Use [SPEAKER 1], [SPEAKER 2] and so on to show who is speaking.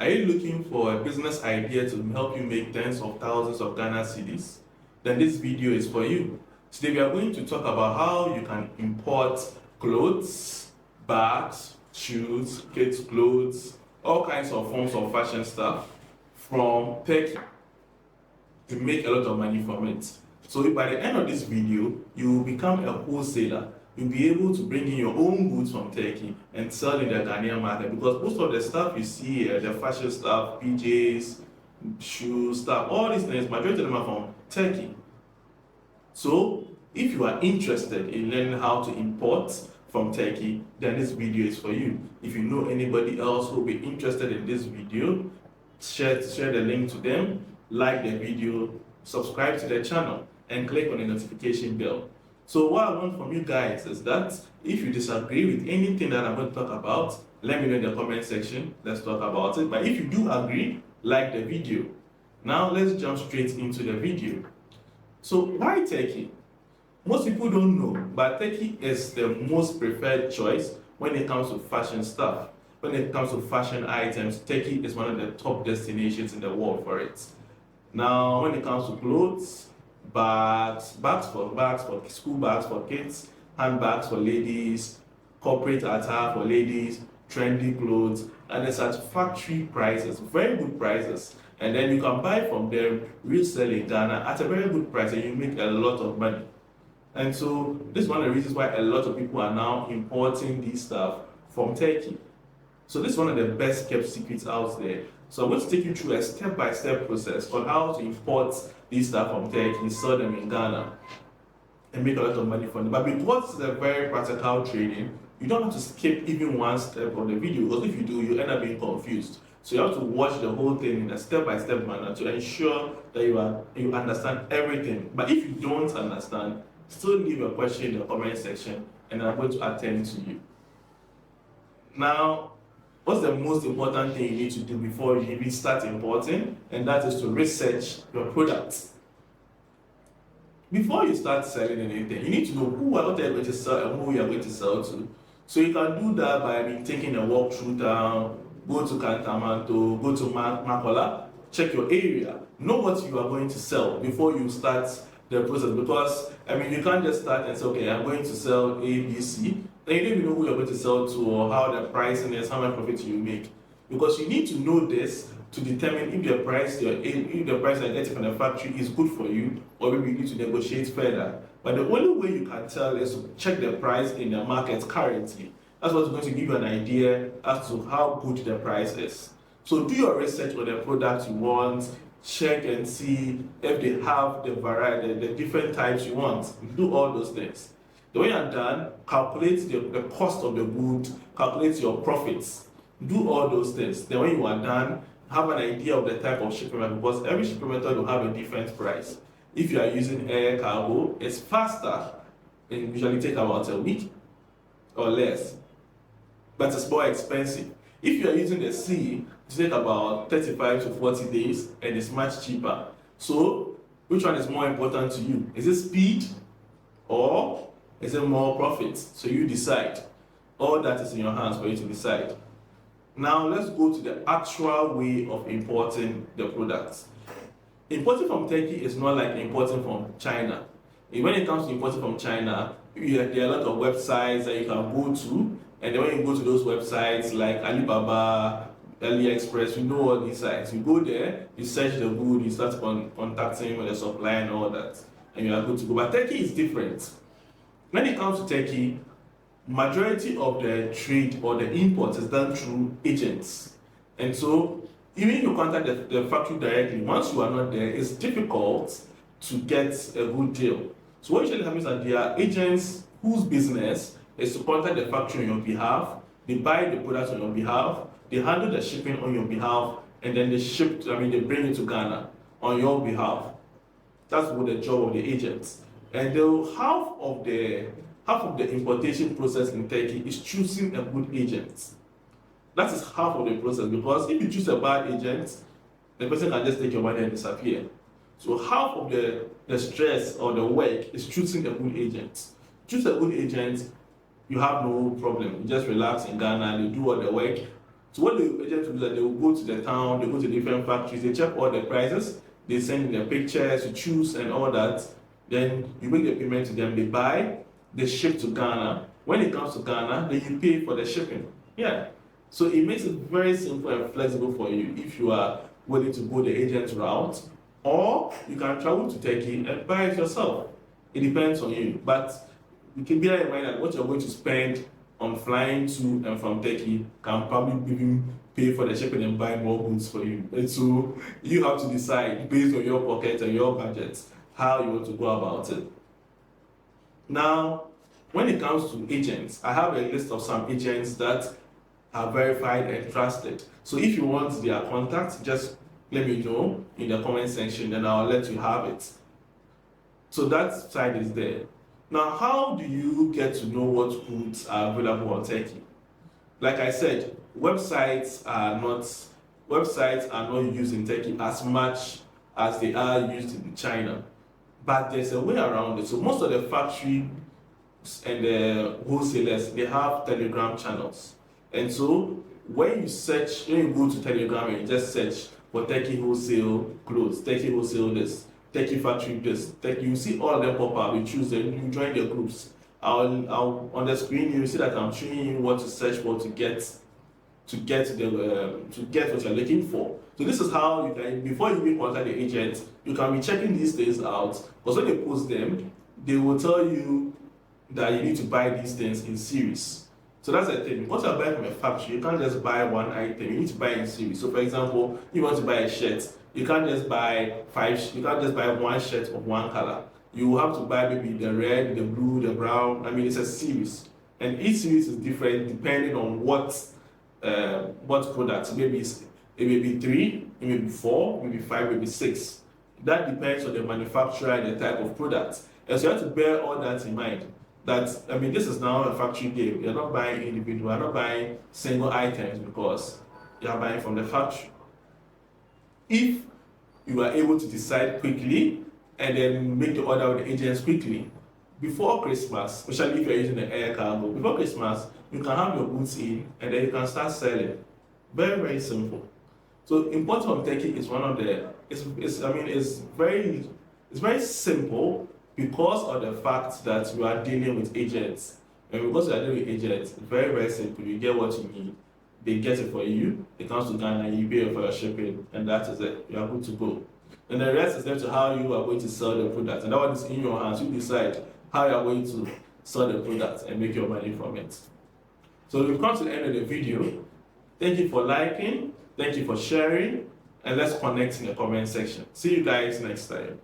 [SPEAKER 1] Are you looking for a business idea to help you make tens of thousands of Ghana cedis? Then this video is for you. Today we are going to talk about how you can import clothes, bags, shoes, kids' clothes, all kinds of forms of fashion stuff from Turkey to make a lot of money from it. So by the end of this video, you will become a wholesaler. You'll be able to bring in your own goods from Turkey and sell in the Ghanaian market, because most of the stuff you see here, the fashion stuff, PJs, shoes, stuff, all these things, majority of them are from Turkey. So if you are interested in learning how to import from Turkey, then this video is for you. If you know anybody else who will be interested in this video, share the link to them, like the video, subscribe to the channel, and click on the notification bell. So what I want from you guys is that if you disagree with anything that I'm going to talk about, let me know in the comment section. Let's talk about it. But if you do agree, like the video. Now let's jump straight into the video. So why Turkey? Most people don't know, but Turkey is the most preferred choice when it comes to fashion stuff. When it comes to fashion items, Turkey is one of the top destinations in the world for it. Now, when it comes to clothes, bags for school bags for kids, handbags for ladies, corporate attire for ladies, trendy clothes, and it's at factory prices, very good prices. And then you can buy from them, resell in Ghana at a very good price, and you make a lot of money. And so this is one of the reasons why a lot of people are now importing this stuff from Turkey. So this is one of the best kept secrets out there. So I'm going to take you through a step-by-step process on how to import these stuff from Turkey, sell them in Ghana, and make a lot of money from them. But because it's a very practical trading, you don't have to skip even one step of the video, because if you do, you end up being confused. So you have to watch the whole thing in a step-by-step manner to ensure that you understand everything. But if you don't understand, still leave a question in the comment section, and I'm going to attend to you. Now, what's the most important thing you need to do before you even start importing? And that is to research your products. Before you start selling anything, you need to know what you're going to sell and who you're going to sell to. So you can do that by taking a walk through town, go to Kantamanto, go to Makola, check your area, know what you are going to sell before you start the process. Because you can't just start and say, okay, I'm going to sell A, B, C. Then you don't even know who you're going to sell to, or how the pricing is, how much profit you make. Because you need to know this to determine if the price you're getting from the factory is good for you, or maybe you need to negotiate further. But the only way you can tell is to check the price in the market currently. That's what's going to give you an idea as to how good the price is. So do your research on the product you want, check and see if they have the variety, the different types you want. Do all those things. The way you're done, calculate the cost of the good, calculate your profits. Do all those things. Then when you are done, have an idea of the type of shipping method, because every shipping method will have a different price. If you are using air cargo, it's faster and usually take about a week or less, but it's more expensive. If you are using the sea, it takes about 35 to 40 days and it's much cheaper. So which one is more important to you? Is it speed or is it more profit? So you decide. All that is in your hands for you to decide. Now let's go to the actual way of importing the products. Importing from Turkey is not like importing from China. When it comes to importing from China, there are a lot of websites that you can go to, and then when you go to those websites like Alibaba, AliExpress, you know all these sites. You go there, you search the good, you start contacting with the supplier and all that, and you are good to go. But Turkey is different. When it comes to Turkey, majority of the trade or the import is done through agents. And so, even if you contact the factory directly, once you are not there, it's difficult to get a good deal. So what usually happens is that there are agents whose business is to contact the factory on your behalf, they buy the products on your behalf, they handle the shipping on your behalf, and then they bring it to Ghana on your behalf. That's what the job of the agents. And half of the importation process in Turkey is choosing a good agent. That is half of the process, because if you choose a bad agent, the person can just take your money and disappear. So half of the stress or the work is choosing a good agent. Choose a good agent, you have no problem. You just relax in Ghana, they do all the work, So what the agent will do is that they will go to the town, they go to different factories, they check all the prices, they send the pictures, you choose and all that. Then you make the payment to them, they buy, they ship to Ghana. When it comes to Ghana, then you pay for the shipping. Yeah. So it makes it very simple and flexible for you if you are willing to go the agent route, or you can travel to Turkey and buy it yourself. It depends on you. But you can bear in mind that what you're going to spend on flying to and from Turkey can probably even pay for the shipping and buy more goods for you. And so you have to decide based on your pocket and your budget how you want to go about it. Now, when it comes to agents, I have a list of some agents that are verified and trusted. So if you want their contact, just let me know in the comment section and I'll let you have it. So that side is there. Now, how do you get to know what goods are available on Turkey? Like I said, websites are not used in Turkey as much as they are used in China. But there's a way around it. So most of the factories and the wholesalers, they have Telegram channels. And so when you go to Telegram and you just search for Turkey wholesale clothes, Turkey wholesale this, Turkey factory this, Turkey, you see all of them pop up, you choose them, you join the groups. I'll on the screen you see that I'm showing you what to search for to get what you're looking for. So this is how you can, before you even contact the agent, you can be checking these things out, because when they post them, they will tell you that you need to buy these things in series. So that's the thing. Because you're buying from a factory, you can't just buy one item. You need to buy in series. So for example, you want to buy a shirt, you can't just buy one shirt of one color. You will have to buy maybe the red, the blue, the brown. I mean, it's a series, and each series is different depending on what products. Maybe it may be 3, it may be 4, maybe 5, maybe 6. That depends on the manufacturer and the type of product. And so you have to bear all that in mind. This is now a factory game. You're not buying individual, you're not buying single items because you are buying from the factory. If you are able to decide quickly and then make the order with the agents quickly, before Christmas, especially if you're using the air cargo, before Christmas, you can have your goods in and then you can start selling. Very, very simple. So import from Turkey is one of the, it's very simple because of the fact that you are dealing with agents. And because you are dealing with agents, very, very simple. You get what you need. They get it for you. It comes to Ghana, you pay for your shipping, and that is it. You are good to go. And the rest is left to how you are going to sell the product. And that one is in your hands. You decide how you are going to sell the product and make your money from it. So we've come to the end of the video. Thank you for liking. Thank you for sharing. And let's connect in the comment section. See you guys next time.